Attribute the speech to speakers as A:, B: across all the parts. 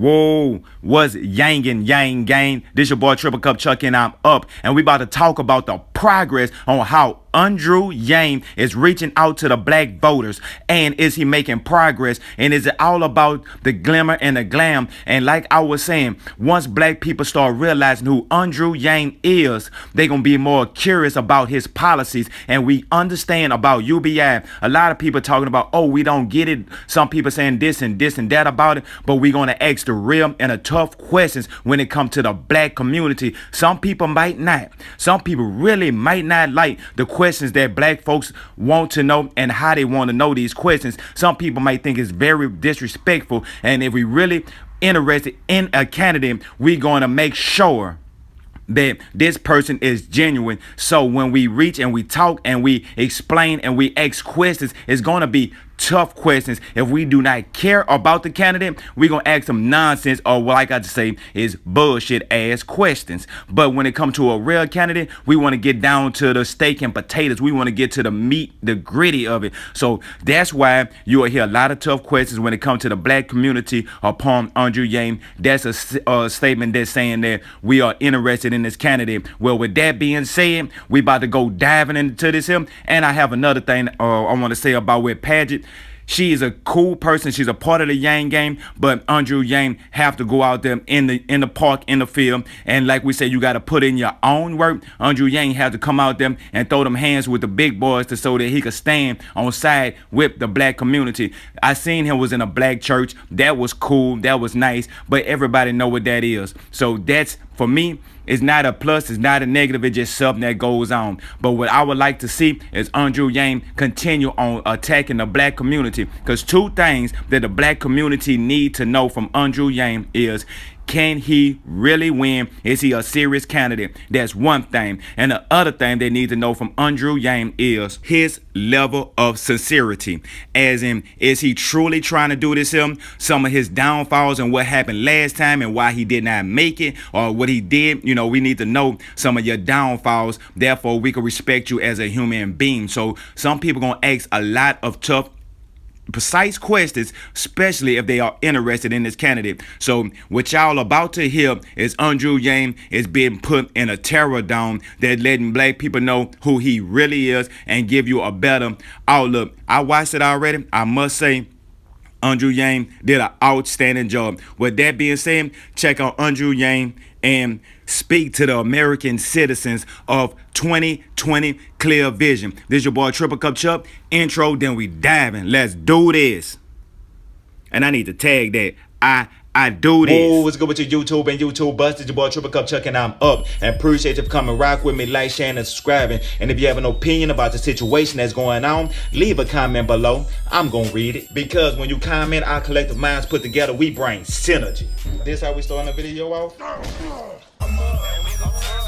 A: Whoa, what's yang and yang gang? This your boy Triple Cup Chuck and I'm up. And we about to talk about the progress on how Andrew Yang is reaching out to the black voters. And is he making progress? And is it all about the glimmer and the glam? And like I was saying, once black people start realizing who Andrew Yang is, they're going to be more curious about his policies. And we understand about UBI. A lot of people talking about, oh, we don't get it. Some people saying this and that about it. But we're going to ask the real and the tough questions when it comes to the black community. Some people might not. Some people really might not like the questions that black folks want to know and how they want to know these questions. Some people might think it's very disrespectful. And if we really interested in a candidate, we're going to make sure that this person is genuine. So when we reach and we talk and we explain and we ask questions, it's going to be tough questions. If we do not care about the candidate, we're going to ask some nonsense, or what I got to say is bullshit ass questions. But when it comes to a real candidate, we want to get down to the steak and potatoes. We want to get to the meat, the gritty of it. So that's why you will hear a lot of tough questions when it comes to the black community upon Andrew Yang. That's a statement that's saying that we are interested in this candidate. Well, with that being said, we about to go diving into this here. And I have another thing I want to say about with Paget. She is a cool person. She's a part of the Yang game, but Andrew Yang have to go out there in the park, in the field, and like we said, you got to put in your own work. Andrew Yang had to come out there and throw them hands with the big boys so that he could stand on side with the black community. I seen him was in a black church. That was cool. That was nice, but everybody know what that is. So that's, for me, it's not a plus, it's not a negative, it's just something that goes on. But what I would like to see is Andrew Yang continue on attacking the black community. Because two things that the black community need to know from Andrew Yang is, can he really win? Is he a serious candidate? That's one thing. And the other thing they need to know from Andrew Yang is his level of sincerity. As in, is he truly trying to do this him? Some of his downfalls and what happened last time and why he did not make it, or what he did. You know, we need to know some of your downfalls. Therefore, we can respect you as a human being. So some people going to ask a lot of tough, precise questions, especially if they are interested in this candidate. So what y'all about to hear is Andrew Yang is being put in a terror dome that letting black people know who he really is and give you a better outlook. I watched it already. I must say, Andrew Yang did an outstanding job. With that being said, check out Andrew Yang and speak to the American citizens of 2020 clear vision. This your boy Triple Cup Chuck. Intro, then we diving. Let's do this. And I need to tag that. I do this. Whoa, what's good with your YouTube and YouTube busted? Your boy Triple Cup Chuck and I'm up. And appreciate you for coming rock with me, like, sharing, and subscribing. And if you have an opinion about the situation that's going on, leave a comment below. I'm gonna read it. Because when you comment, our collective minds put together, we bring synergy. This how we starting the video off?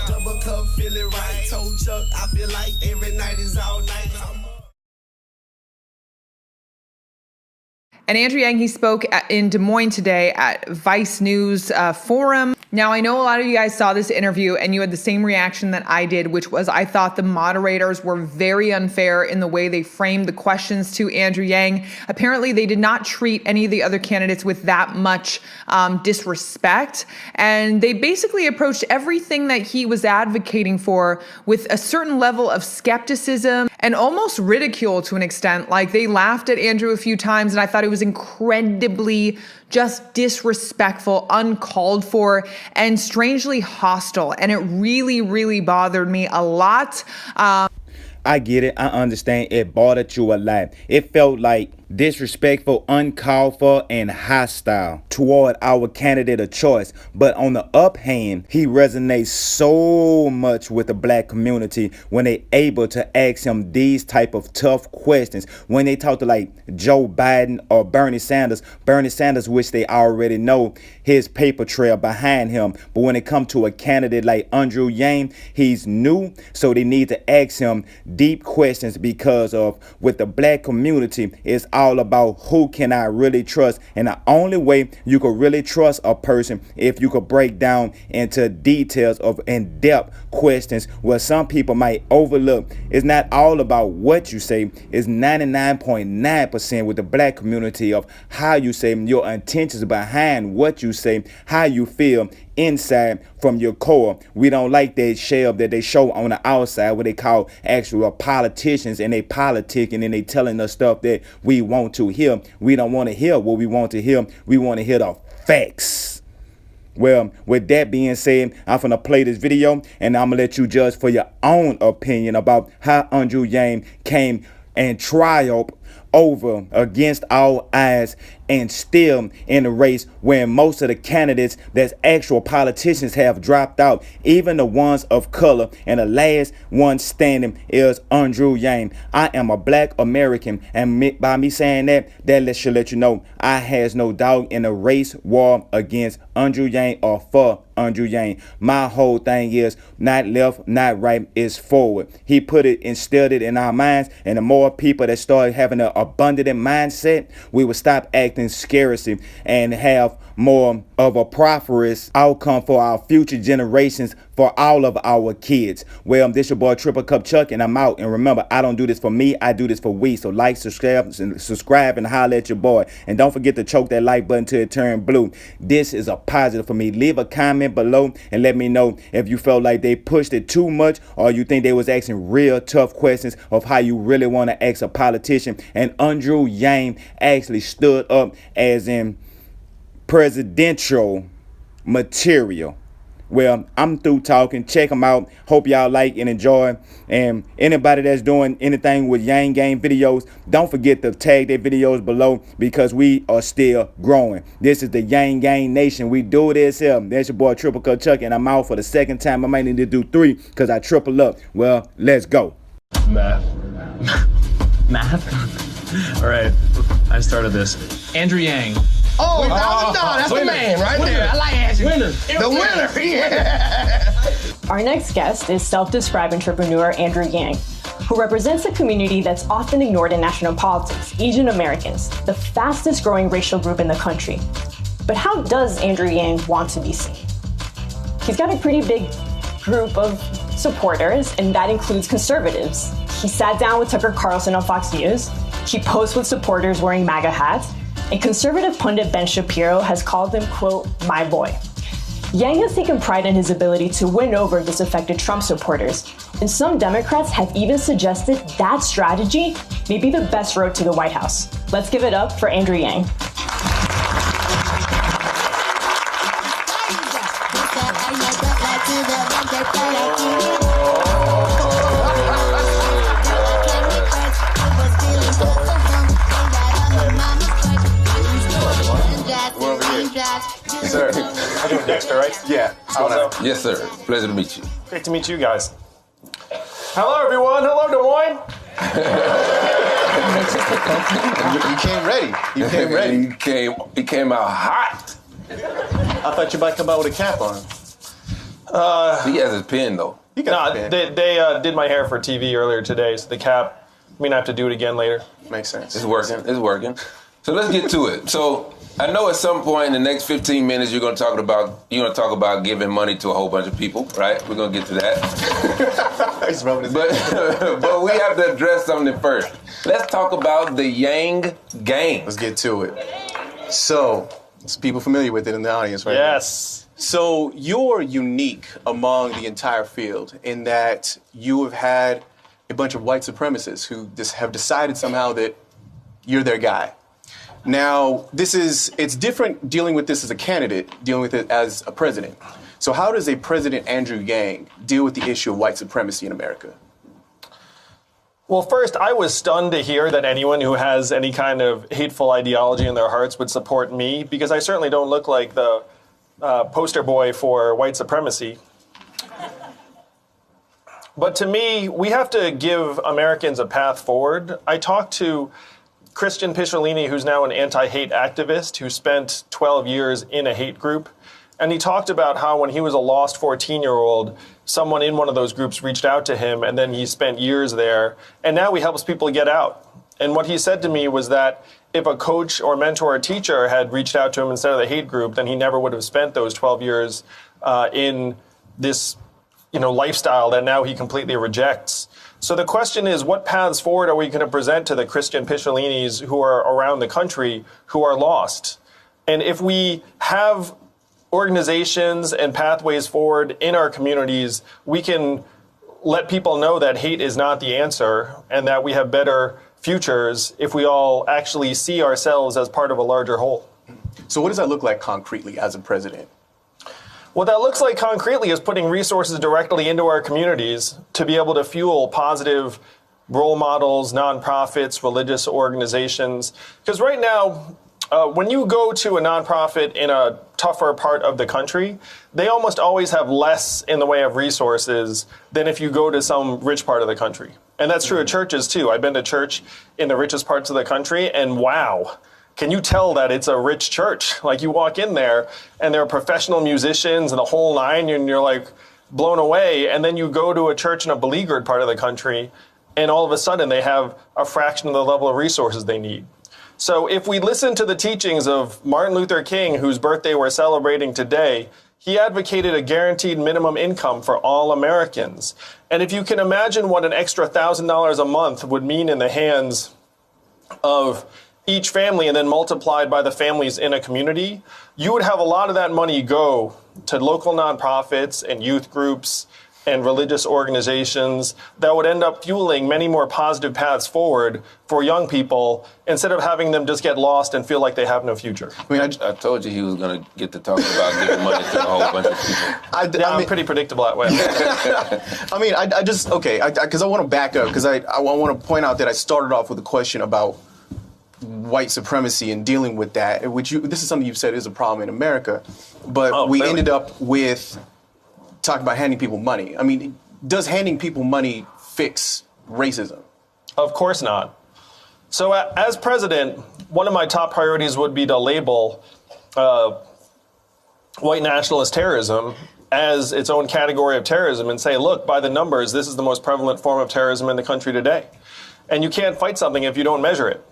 A: Double cup, feel it right. Told Chuck, I feel like every night is all night.
B: And Andrew Yang, he spoke in Des Moines today at Vice News Forum. Now, I know a lot of you guys saw this interview and you had the same reaction that I did, which was I thought the moderators were very unfair in the way they framed the questions to Andrew Yang. Apparently, they did not treat any of the other candidates with that much disrespect. And they basically approached everything that he was advocating for with a certain level of skepticism and almost ridicule to an extent. Like, they laughed at Andrew a few times, and I thought it was incredibly just disrespectful, uncalled for, and strangely hostile. And it really, really bothered me a lot.
A: I get it. I understand. It bothered you a lot. It felt like disrespectful, uncalled for, and hostile toward our candidate of choice. But on the up hand, he resonates so much with the black community when they able to ask him these type of tough questions. When they talk to like Joe Biden or Bernie Sanders, which they already know his paper trail behind him. But when it comes to a candidate like Andrew Yang, he's new, so they need to ask him deep questions because of with the black community, it's all about who can I really trust. And the only way you could really trust a person if you could break down into details of in-depth questions where some people might overlook. It's not all about what you say. It's 99.9% with the black community of how you say, your intentions behind what you say, how you feel inside from your core. We don't like that shell that they show on the outside, what they call actual politicians, and they politicking and they telling us stuff that we want to hear. We don't want to hear what we want to hear. We want to hear the facts. Well, with that being said, I'm gonna play this video and I'm gonna let you judge for your own opinion about how Andrew Yang came and triumphed over against all odds and still in the race when most of the candidates that's actual politicians have dropped out, even the ones of color, and the last one standing is Andrew Yang. I am a black American, and by me saying that should let you know I has no doubt in the race war against Andrew Yang or for Andrew Yang. My whole thing is not left, not right, is forward. He put it, instilled it in our minds, and the more people that start having an abundant mindset, we will stop acting scarcity and have more of a prosperous outcome for our future generations, for all of our kids. Well, this your boy Triple Cup Chuck, and I'm out. And remember, I don't do this for me, I do this for we. So like, subscribe and holler at your boy. And don't forget to choke that like button till it turn blue. This is a positive for me. Leave a comment below and let me know if you felt like they pushed it too much, or you think they was asking real tough questions of how you really want to ask a politician. And Andrew Yang actually stood up as in presidential material. Well, I'm through talking. Check them out. Hope y'all like and enjoy. And anybody that's doing anything with Yang Gang videos, don't forget to tag their videos below, because we are still growing. This is the Yang Gang Nation. We do this here. That's your boy Triple Cut Chuck, and I'm out for the second time. I might need to do 3 because I triple up. Well, let's go.
C: Math. Math? All right, I started this. Andrew Yang.
D: Oh, that's the man right there. I like asking.
C: Winner.
D: The winner, yeah.
E: Our next guest is self-described entrepreneur Andrew Yang, who represents a community that's often ignored in national politics, Asian Americans, the fastest growing racial group in the country. But how does Andrew Yang want to be seen? He's got a pretty big group of supporters, and that includes conservatives. He sat down with Tucker Carlson on Fox News. He posed with supporters wearing MAGA hats. And conservative pundit Ben Shapiro has called him, quote, my boy. Yang has taken pride in his ability to win over disaffected Trump supporters. And some Democrats have even suggested that strategy may be the best road to the White House. Let's give it up for Andrew Yang.
C: Sir, I'm doing Dexter, right?
D: Yeah.
F: Yes, sir. Pleasure to meet you.
C: Great to meet you guys. Hello, everyone. Hello, Des Moines.
D: You came ready. You came ready.
F: He came out hot.
D: I thought you might come out with a cap on.
F: He has his pen, though.
D: You got a pen.
C: They did my hair for TV earlier today, so the cap, I mean, I have to do it again later.
D: Makes sense.
F: It's working. It's working. So let's get to it. So I know at some point in the next 15 minutes you're going to talk about giving money to a whole bunch of people, right? We're going to get to that.
D: He's rubbing his head.
F: But we have to address something first. Let's talk about the Yang Gang.
D: Let's get to it. So, there's people familiar with it in the audience, right?
C: Yes.
D: So you're unique among the entire field in that you have had a bunch of white supremacists who just have decided somehow that you're their guy. Now, it's different dealing with this as a candidate, dealing with it as a president. So how does a President Andrew Yang deal with the issue of white supremacy in America?
C: Well, first, I was stunned to hear that anyone who has any kind of hateful ideology in their hearts would support me, because I certainly don't look like the poster boy for white supremacy. But to me, we have to give Americans a path forward. I talked to Christian Picciolini, who's now an anti-hate activist who spent 12 years in a hate group. And he talked about how when he was a lost 14-year-old, someone in one of those groups reached out to him, and then he spent years there. And now he helps people get out. And what he said to me was that if a coach or mentor or teacher had reached out to him instead of the hate group, then he never would have spent those 12 years in this lifestyle that now he completely rejects. So the question is, what paths forward are we going to present to the Christian Picciolinis who are around the country who are lost? And if we have organizations and pathways forward in our communities, we can let people know that hate is not the answer and that we have better futures if we all actually see ourselves as part of a larger whole.
D: So what does that look like concretely as a president?
C: What that looks like concretely is putting resources directly into our communities to be able to fuel positive role models, nonprofits, religious organizations. Because right now, when you go to a nonprofit in a tougher part of the country, they almost always have less in the way of resources than if you go to some rich part of the country. And that's true of churches too. I've been to church in the richest parts of the country, and wow, can you tell that it's a rich church? Like, you walk in there and there are professional musicians and the whole nine, and you're like blown away. And then you go to a church in a beleaguered part of the country, and all of a sudden they have a fraction of the level of resources they need. So if we listen to the teachings of Martin Luther King, whose birthday we're celebrating today, he advocated a guaranteed minimum income for all Americans. And if you can imagine what an extra $1,000 a month would mean in the hands of each family, and then multiplied by the families in a community, you would have a lot of that money go to local nonprofits and youth groups and religious organizations that would end up fueling many more positive paths forward for young people, instead of having them just get lost and feel like they have no future.
F: I mean, I told you he was going to get to talk about giving money to a whole bunch of people.
C: I'm pretty predictable that way.
D: I mean, because I want to back up, because I want to point out that I started off with a question about white supremacy and dealing with that, this is something you've said is a problem in America, but we ended up with talking about handing people money. I mean, does handing people money fix racism?
C: Of course not. So as president, one of my top priorities would be to label white nationalist terrorism as its own category of terrorism and say, look, by the numbers, this is the most prevalent form of terrorism in the country today. And you can't fight something if you don't measure it.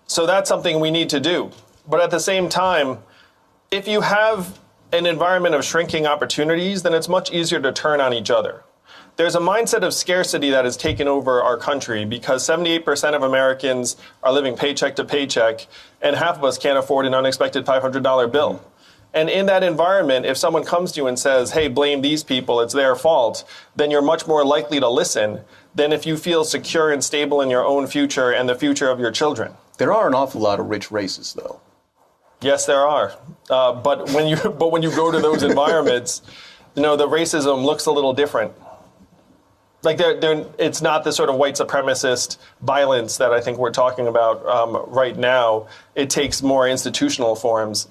C: So that's something we need to do. But at the same time, if you have an environment of shrinking opportunities, then it's much easier to turn on each other. There's a mindset of scarcity that has taken over our country because 78% of Americans are living paycheck to paycheck, and half of us can't afford an unexpected $500 bill. And in that environment, if someone comes to you and says, hey, blame these people, it's their fault, then you're much more likely to listen than if you feel secure and stable in your own future and the future of your children.
D: There are an awful lot of rich racists, though.
C: Yes, there are. But when you go to those environments, the racism looks a little different. Like it's not the sort of white supremacist violence that I think we're talking about right now. It takes more institutional forms,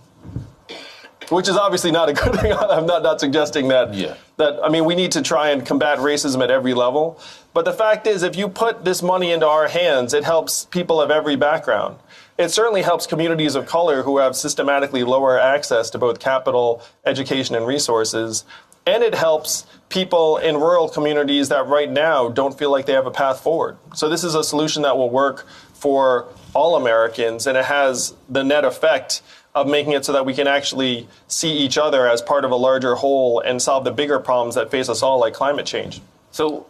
C: which is obviously not a good thing. I'm not suggesting that.
F: Yeah.
C: I mean, we need to try and combat racism at every level. But the fact is, if you put this money into our hands, it helps people of every background. It certainly helps communities of color who have systematically lower access to both capital, education, and resources. And it helps people in rural communities that right now don't feel like they have a path forward. So this is a solution that will work for all Americans, and it has the net effect of making it so that we can actually see each other as part of a larger whole and solve the bigger problems that face us all, like climate change.
F: So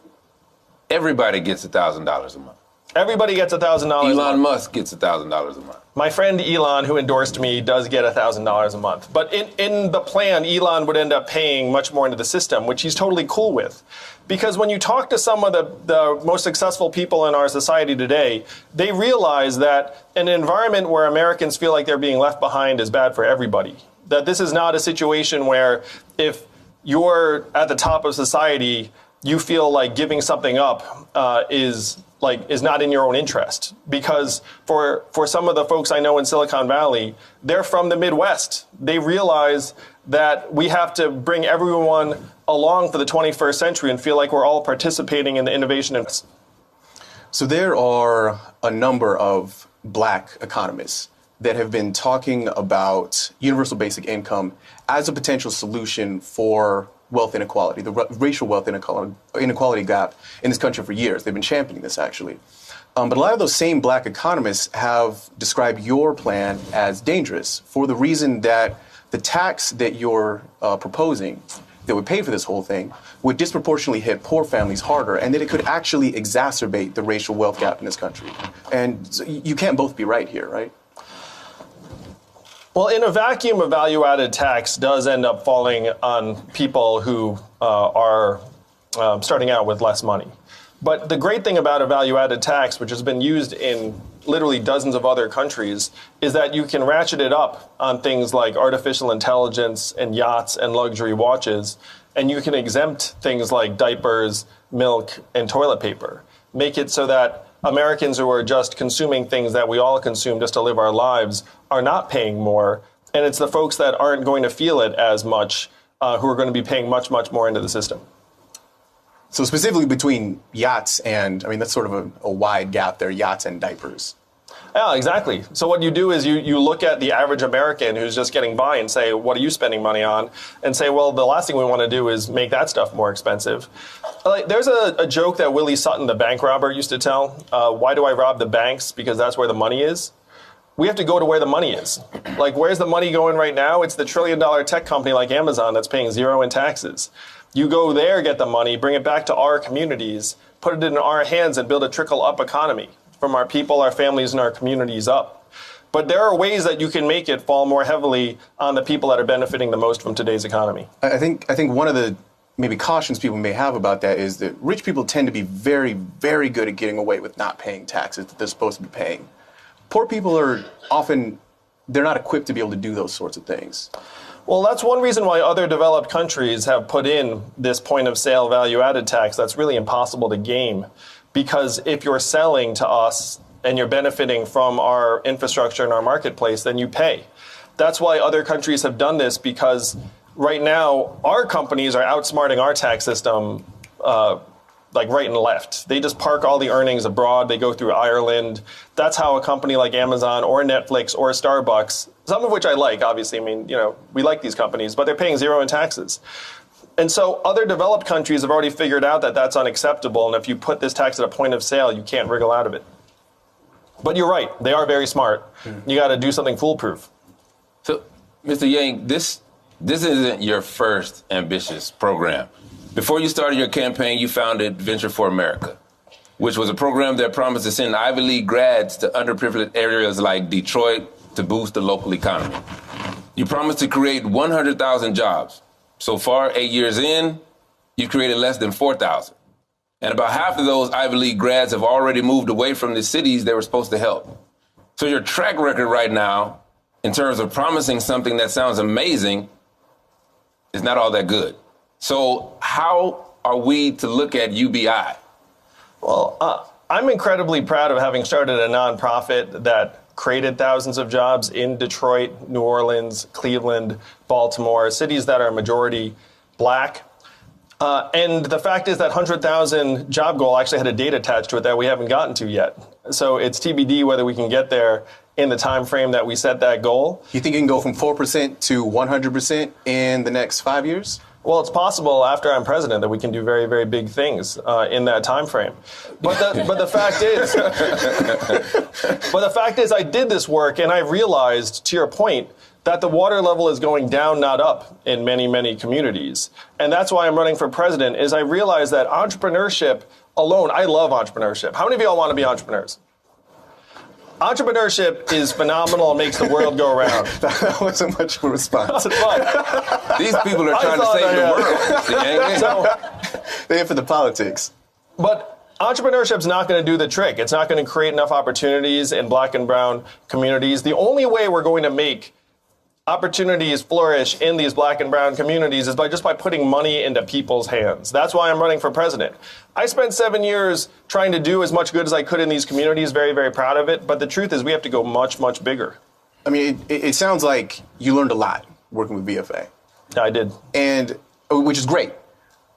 F: everybody gets $1,000 a month.
C: Everybody gets $1,000 a month.
F: Elon Musk gets $1,000 a month.
C: My friend Elon, who endorsed me, does get $1,000 a month. But in the plan, Elon would end up paying much more into the system, which he's totally cool with. Because when you talk to some of the most successful people in our society today, they realize that an environment where Americans feel like they're being left behind is bad for everybody. That this is not a situation where if you're at the top of society, you feel like giving something up is not in your own interest. Because for some of the folks I know in Silicon Valley, they're from the Midwest. They realize that we have to bring everyone along for the 21st century and feel like we're all participating in the innovation.
D: So there are a number of black economists that have been talking about universal basic income as a potential solution for wealth inequality, the racial wealth inequality gap in this country for years. They've been championing this, actually. But a lot of those same black economists have described your plan as dangerous for the reason that the tax that you're proposing that would pay for this whole thing would disproportionately hit poor families harder, and that it could actually exacerbate the racial wealth gap in this country. And so you can't both be right here, right?
C: Well, in a vacuum, a value-added tax does end up falling on people who are starting out with less money. But the great thing about a value-added tax, which has been used in literally dozens of other countries, is that you can ratchet it up on things like artificial intelligence and yachts and luxury watches, and you can exempt things like diapers, milk, and toilet paper. Make it so that Americans who are just consuming things that we all consume just to live our lives are not paying more, and it's the folks that aren't going to feel it as much who are going to be paying much, much more into the system.
D: So specifically between yachts and, I mean, that's sort of a wide gap there, yachts and diapers.
C: Yeah, exactly. So what you do is you look at the average American who's just getting by and say, what are you spending money on? And say, well, the last thing we want to do is make that stuff more expensive. Like, there's a joke that Willie Sutton, the bank robber, used to tell. Why do I rob the banks? Because that's where the money is. We have to go to where the money is. Like, where's the money going right now? It's the trillion-dollar tech company like Amazon that's paying zero in taxes. You go there, get the money, bring it back to our communities, put it in our hands, and build a trickle-up economy from our people, our families, and our communities up. But there are ways that you can make it fall more heavily on the people that are benefiting the most from today's economy.
D: I think one of the maybe cautions people may have about that is that rich people tend to be very, very good at getting away with not paying taxes that they're supposed to be paying. Poor people are often, they're not equipped to be able to do those sorts of things.
C: Well, that's one reason why other developed countries have put in this point of sale value added tax that's really impossible to game. Because if you're selling to us and you're benefiting from our infrastructure and our marketplace, then you pay. That's why other countries have done this, because right now our companies are outsmarting our tax system like right and left. They just park all the earnings abroad. They go through Ireland. That's how a company like Amazon or Netflix or Starbucks, some of which I like, obviously, I mean, you know, we like these companies, but they're paying zero in taxes. And so other developed countries have already figured out that that's unacceptable. And if you put this tax at a point of sale, you can't wriggle out of it. But you're right. They are very smart. You got to do something foolproof.
F: So, Mr. Yang, this isn't your first ambitious program. Before you started your campaign, you founded Venture for America, which was a program that promised to send Ivy League grads to underprivileged areas like Detroit to boost the local economy. You promised to create 100,000 jobs. So far, 8 years in, you've created less than 4,000. And about half of those Ivy League grads have already moved away from the cities they were supposed to help. So your track record right now, in terms of promising something that sounds amazing, is not all that good. So how are we to look at UBI?
C: Well, I'm incredibly proud of having started a nonprofit that created thousands of jobs in Detroit, New Orleans, Cleveland, Baltimore, cities that are majority black. And the fact is that 100,000 job goal actually had a date attached to it that we haven't gotten to yet. So it's TBD whether we can get there in the time frame that we set that goal.
D: You think you can go from 4% to 100% in the next 5 years?
C: Well, it's possible after I'm president that we can do very, very big things in that time frame. But the fact is, I did this work and I realized, to your point, that the water level is going down, not up, in many, many communities. And that's why I'm running for president. Is I realized that entrepreneurship alone, I love entrepreneurship. How many of y'all want to be entrepreneurs? Entrepreneurship is phenomenal and makes the world go around.
D: That wasn't much of a response.
F: These people are trying to save the world.
D: They're here for the politics.
C: But entrepreneurship's not going to do the trick. It's not going to create enough opportunities in black and brown communities. The only way we're going to make opportunities flourish in these black and brown communities is by putting money into people's hands. That's why I'm running for president. I spent 7 years trying to do as much good as I could in these communities, very, very proud of it. But the truth is we have to go much, much bigger.
D: I mean, it sounds like you learned a lot working with VFA.
C: I did.
D: And which is great.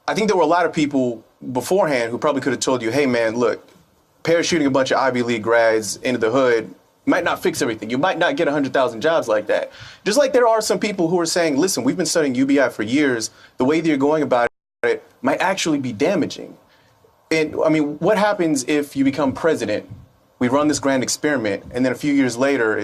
D: I think there were a lot of people beforehand who probably could have told you, hey, man, look, parachuting a bunch of Ivy League grads into the hood might not fix everything. You might not get 100,000 jobs like that. Just like there are some people who are saying, listen, we've been studying UBI for years. The way that you're going about it might actually be damaging. And I mean, what happens if you become president we run this grand experiment, and then a few years later,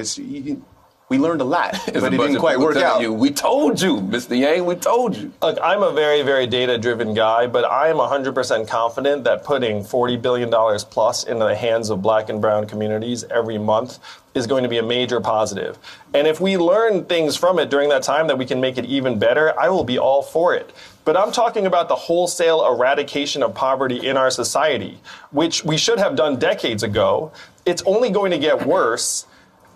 D: we learned a lot, but it didn't quite work out.
F: We told you, Mr. Yang, we told you.
C: Look, I'm a very, very data-driven guy, but I am 100% confident that putting $40 billion plus into the hands of black and brown communities every month is going to be a major positive. And if we learn things from it during that time that we can make it even better, I will be all for it. But I'm talking about the wholesale eradication of poverty in our society, which we should have done decades ago. It's only going to get worse.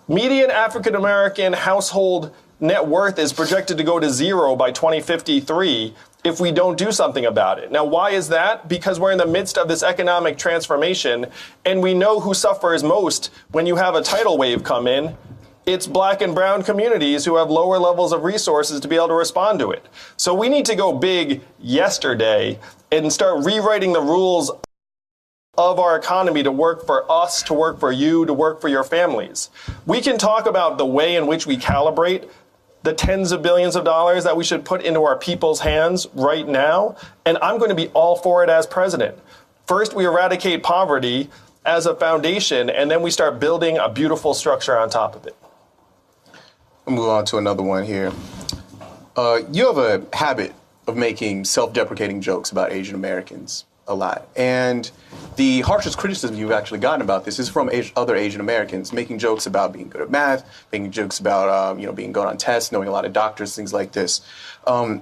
C: Median African-American household net worth is projected to go to zero by 2053 if we don't do something about it. Now, why is that? Because we're in the midst of this economic transformation, and we know who suffers most when you have a tidal wave come in. It's black and brown communities who have lower levels of resources to be able to respond to it. So we need to go big yesterday and start rewriting the rules of our economy to work for us, to work for you, to work for your families. We can talk about the way in which we calibrate the tens of billions of dollars that we should put into our people's hands right now, and I'm going to be all for it as president. First, we eradicate poverty as a foundation, and then we start building a beautiful structure on top of it.
D: We'll move on to another one here. You have a habit of making self-deprecating jokes about Asian Americans a lot. And the harshest criticism you've actually gotten about this is from other Asian Americans, making jokes about being good at math, making jokes about being good on tests, knowing a lot of doctors, things like this. I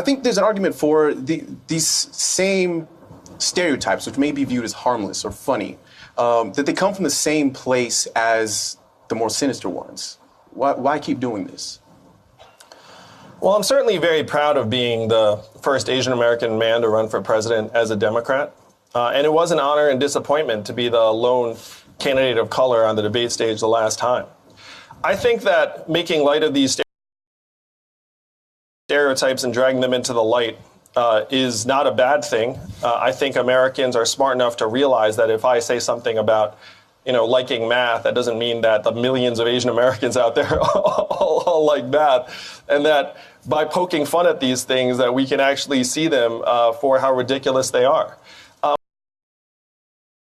D: think there's an argument for these same stereotypes, which may be viewed as harmless or funny, that they come from the same place as the more sinister ones. Why keep doing this?
C: Well, I'm certainly very proud of being the first Asian American man to run for president as a Democrat. And it was an honor and disappointment to be the lone candidate of color on the debate stage the last time. I think that making light of these stereotypes and dragging them into the light is not a bad thing. I think Americans are smart enough to realize that if I say something about liking math, that doesn't mean that the millions of Asian Americans out there all like math, and that by poking fun at these things that we can actually see them for how ridiculous they are.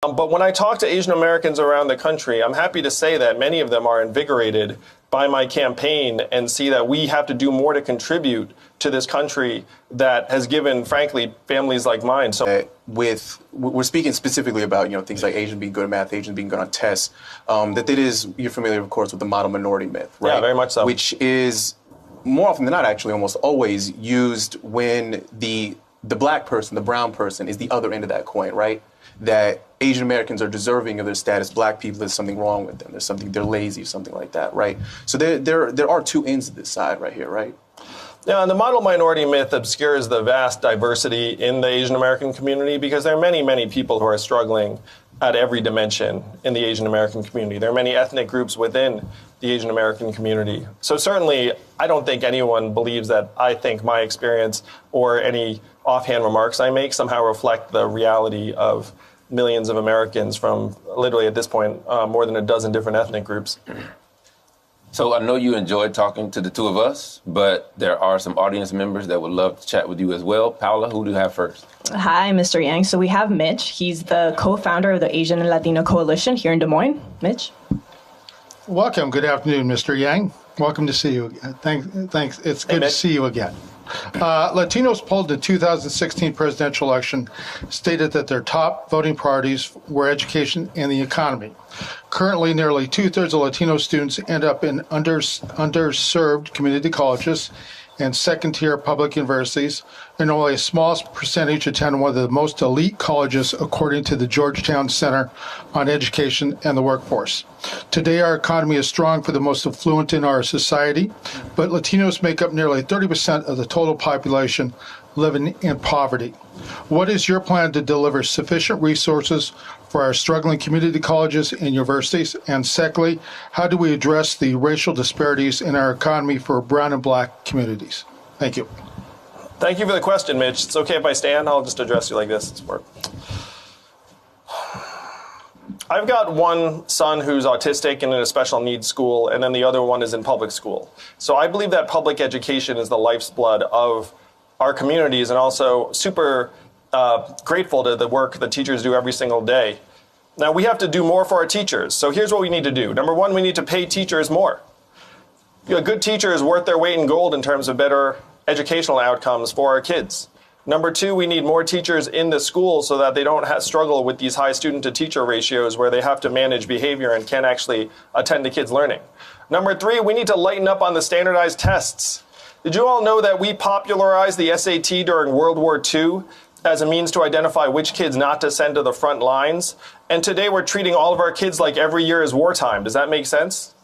C: But when I talk to Asian Americans around the country, I'm happy to say that many of them are invigorated by my campaign and see that we have to do more to contribute to this country that has given, frankly, families like mine. So
D: we're speaking specifically about things like Asians being good at math, Asians being good on tests. You're familiar, of course, with the model minority myth, right?
C: Yeah, very much so.
D: Which is more often than not, actually, almost always used when the black person, the brown person, is the other end of that coin, right? That Asian Americans are deserving of their status. Black people, there's something wrong with them. They're lazy, something like that, right? So there are two ends of this side right here, right?
C: Yeah, and the model minority myth obscures the vast diversity in the Asian American community because there are many, many people who are struggling at every dimension in the Asian American community. There are many ethnic groups within the Asian American community. So certainly, I don't think anyone believes that I think my experience or any offhand remarks I make somehow reflect the reality of millions of Americans from literally at this point more than a dozen different ethnic groups.
F: So I know you enjoyed talking to the two of us, but there are some audience members that would love to chat with you as well. Paula, who do you have first?
E: Hi, Mr. Yang. So we have Mitch. He's the co-founder of the Asian and Latino Coalition here in Des Moines. Mitch?
G: Welcome. Good afternoon, Mr. Yang. Welcome to see you again. Thanks. It's good to see you again. Latinos polled in the 2016 presidential election stated that their top voting priorities were education and the economy. Currently, nearly two-thirds of Latino students end up in underserved community colleges and second-tier public universities, and only a small percentage attend one of the most elite colleges, according to the Georgetown Center on Education and the Workforce. Today, our economy is strong for the most affluent in our society, but Latinos make up nearly 30% of the total population living in poverty. What is your plan to deliver sufficient resources for our struggling community colleges and universities? And secondly, how do we address the racial disparities in our economy for brown and black communities? Thank you.
C: Thank you for the question, Mitch. It's okay if I stand? I'll just address you like this. It's work. I've got one son who's autistic and in a special needs school, and then the other one is in public school. So I believe that public education is the life's blood of our communities, and also super grateful to the work the teachers do every single day. Now, we have to do more for our teachers. So here's what we need to do. Number one, we need to pay teachers more. A good teacher is worth their weight in gold in terms of better educational outcomes for our kids. Number two, we need more teachers in the school so that they don't struggle with these high student-to-teacher ratios where they have to manage behavior and can't actually attend to kids' learning. Number three, we need to lighten up on the standardized tests. Did you all know that we popularized the SAT during World War II as a means to identify which kids not to send to the front lines? And today we're treating all of our kids like every year is wartime. Does that make sense?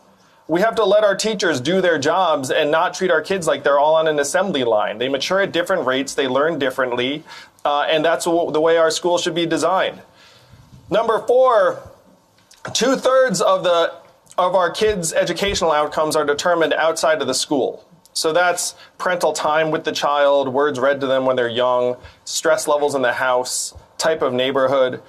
C: We have to let our teachers do their jobs and not treat our kids like they're all on an assembly line. They mature at different rates, they learn differently, and that's the way our school should be designed. Number four, 2/3 of our kids' educational outcomes are determined outside of the school. So that's parental time with the child, words read to them when they're young, stress levels in the house, type of neighborhood.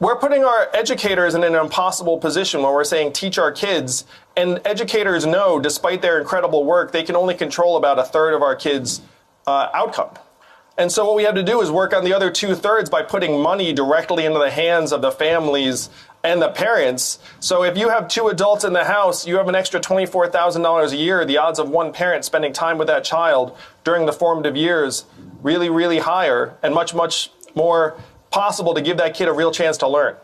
C: We're putting our educators in an impossible position when we're saying teach our kids, and educators know, despite their incredible work, they can only control about 1/3 of our kids' outcome. And so what we have to do is work on the other 2/3 by putting money directly into the hands of the families and the parents. So if you have 2 adults in the house, you have an extra $24,000 a year. The odds of one parent spending time with that child during the formative years really, really higher, and much, much more possible to give that kid a real chance to learn.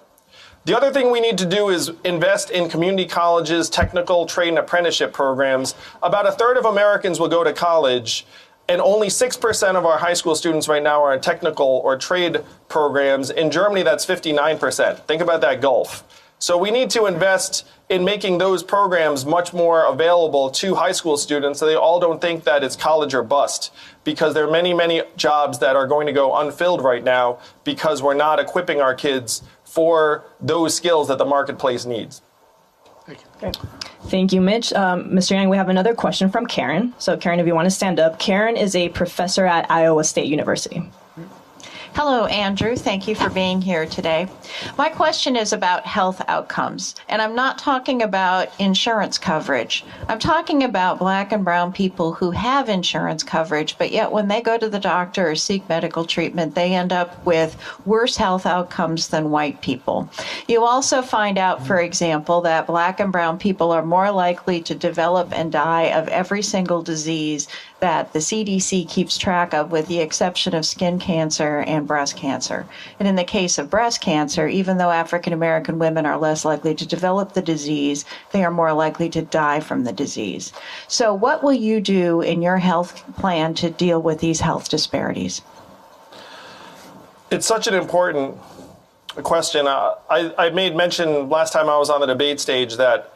C: The other thing we need to do is invest in community colleges, technical trade and apprenticeship programs. About 1/3 of Americans will go to college, and only 6% of our high school students right now are in technical or trade programs. In Germany, that's 59%. Think about that gulf. So we need to invest in making those programs much more available to high school students so they all don't think that it's college or bust, because there are many, many jobs that are going to go unfilled right now because we're not equipping our kids for those skills that the marketplace needs.
G: Thank you.
E: Great. Thank you, Mitch. Mr. Yang, we have another question from Karen. So Karen, if you want to stand up. Karen is a professor at Iowa State University.
H: Hello, Andrew. Thank you for being here today. My question is about health outcomes, and I'm not talking about insurance coverage. I'm talking about Black and brown people who have insurance coverage, but yet when they go to the doctor or seek medical treatment, they end up with worse health outcomes than white people. You also find out, for example, that Black and brown people are more likely to develop and die of every single disease that the CDC keeps track of, with the exception of skin cancer and breast cancer. And in the case of breast cancer, even though African American women are less likely to develop the disease, they are more likely to die from the disease. So what will you do in your health plan to deal with these health disparities?
C: It's such an important question. I made mention last time I was on the debate stage that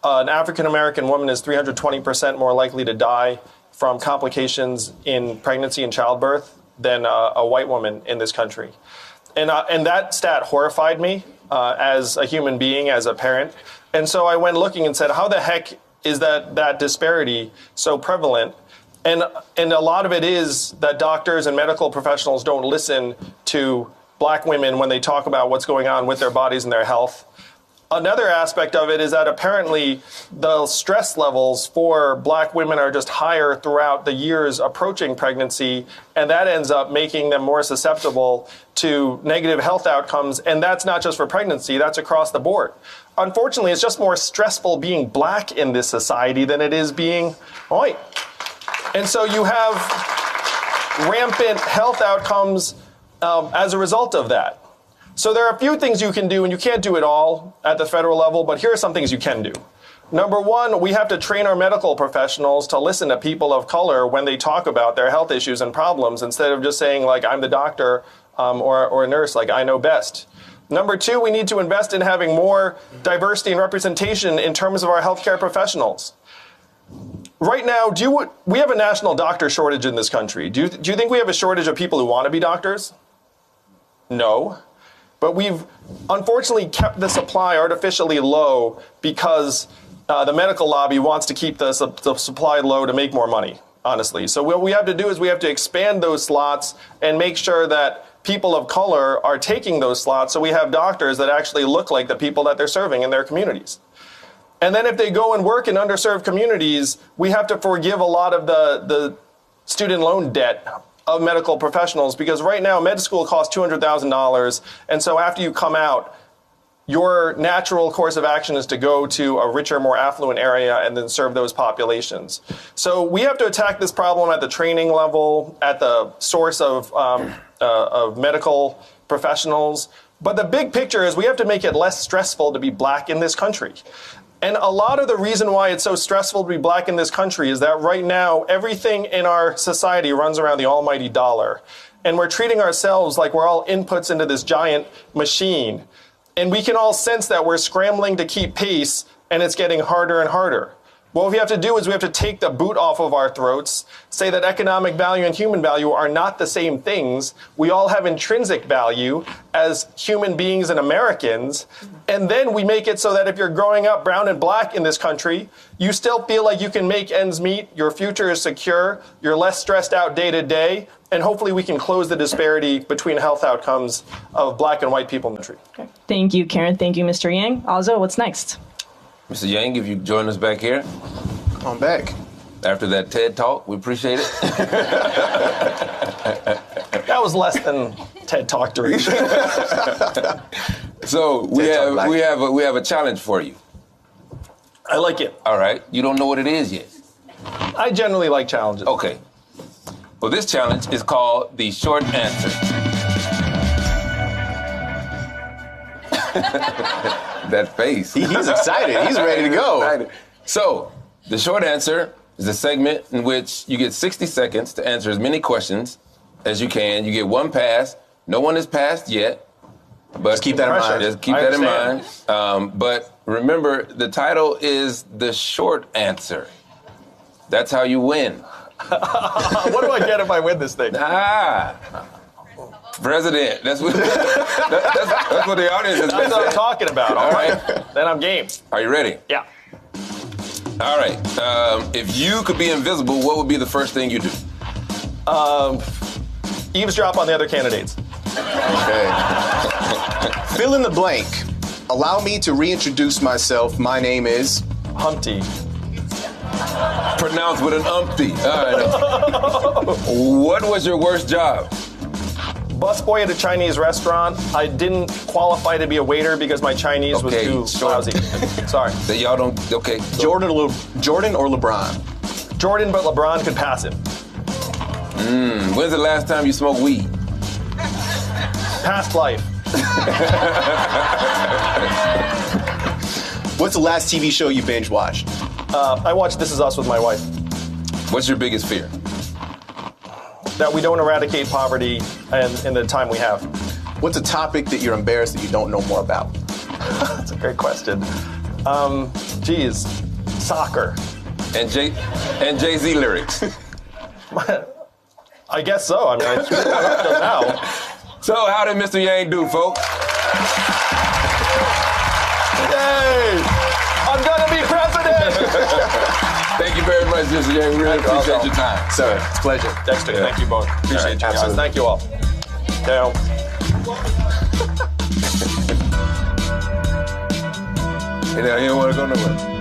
C: an African American woman is 320% more likely to die from complications in pregnancy and childbirth than a white woman in this country. And that stat horrified me as a human being, as a parent. And so I went looking and said, how the heck is that disparity so prevalent? And a lot of it is that doctors and medical professionals don't listen to Black women when they talk about what's going on with their bodies and their health. Another aspect of it is that apparently the stress levels for Black women are just higher throughout the years approaching pregnancy, and that ends up making them more susceptible to negative health outcomes. And that's not just for pregnancy, that's across the board. Unfortunately, it's just more stressful being Black in this society than it is being white. And so you have rampant health outcomes as a result of that. So there are a few things you can do, and you can't do it all at the federal level, but here are some things you can do. Number one, we have to train our medical professionals to listen to people of color when they talk about their health issues and problems, instead of just saying, like, I'm the doctor or a nurse, like, I know best. Number two, we need to invest in having more diversity and representation in terms of our healthcare professionals. Right now, we have a national doctor shortage in this country. Do you think we have a shortage of people who want to be doctors? No. But we've unfortunately kept the supply artificially low because the medical lobby wants to keep the supply low to make more money, honestly. So what we have to do is we have to expand those slots and make sure that people of color are taking those slots, so we have doctors that actually look like the people that they're serving in their communities. And then if they go and work in underserved communities, we have to forgive a lot of the student loan debt of medical professionals, because right now med school costs $200,000, and so after you come out, your natural course of action is to go to a richer, more affluent area and then serve those populations. So we have to attack this problem at the training level, at the source of medical professionals. But the big picture is we have to make it less stressful to be black in this country. And a lot of the reason why it's so stressful to be black in this country is that right now, everything in our society runs around the almighty dollar. And we're treating ourselves like we're all inputs into this giant machine. And we can all sense that we're scrambling to keep pace, and it's getting harder and harder. What we have to do is we have to take the boot off of our throats, say that economic value and human value are not the same things. We all have intrinsic value as human beings and Americans. And then we make it so that if you're growing up brown and black in this country, you still feel like you can make ends meet, your future is secure, you're less stressed out day to day, and hopefully we can close the disparity between health outcomes of black and white people in the country.
E: Okay. Thank you, Karen. Thank you, Mr. Yang. Also, what's next?
F: Mr. Yang, if you join us back here.
D: Come on back.
F: After that TED Talk, we appreciate it.
C: That was less than TED Talk duration.
F: So we have a challenge for you.
C: I like it.
F: All right. You don't know what it is yet.
C: I generally like challenges.
F: Okay. Well, this challenge is called the short answer. That face.
D: He's excited. He's ready to go.
F: So, the short answer is a segment in which you get 60 seconds to answer as many questions as you can. You get one pass. No one has passed yet. But
D: just keep that in mind.
F: Just keep that in mind. But remember, the title is the short answer. That's how you win.
C: What do I get if I win this thing?
F: President. That's what that's what the audience is.
C: That's what I'm talking about. All right. Then I'm game.
F: Are you ready?
C: Yeah.
F: All right. If you could be invisible, what would be the first thing you do?
C: Eavesdrop on the other candidates.
D: Okay. Fill in the blank. Allow me to reintroduce myself. My name is
C: Humpty.
F: Pronounced with an umpty. All right. What was your worst job?
C: Busboy at a Chinese restaurant. I didn't qualify to be a waiter because my Chinese was too lousy. Sorry.
F: That y'all don't. Okay.
D: Jordan or LeBron?
C: Jordan, but LeBron could pass him.
F: When's the last time you smoked weed?
C: Past life.
D: What's the last TV show you binge watched?
C: I watched This Is Us with my wife.
F: What's your biggest fear?
C: That we don't eradicate poverty in the time we have.
D: What's a topic that you're embarrassed that you don't know more about?
C: That's a great question. Soccer.
F: And Jay-Z lyrics.
C: I guess so. I mean, I screwed that up now.
F: So how did Mr. Yang do, folks?
C: Yay! I'm gonna be president!
F: Thank you very much, Mr. Yang. We really appreciate your time.
D: Sir, it's a pleasure.
C: Dexter, thank you both. Appreciate you guys. Thank you all. Down.
F: You don't want to go nowhere.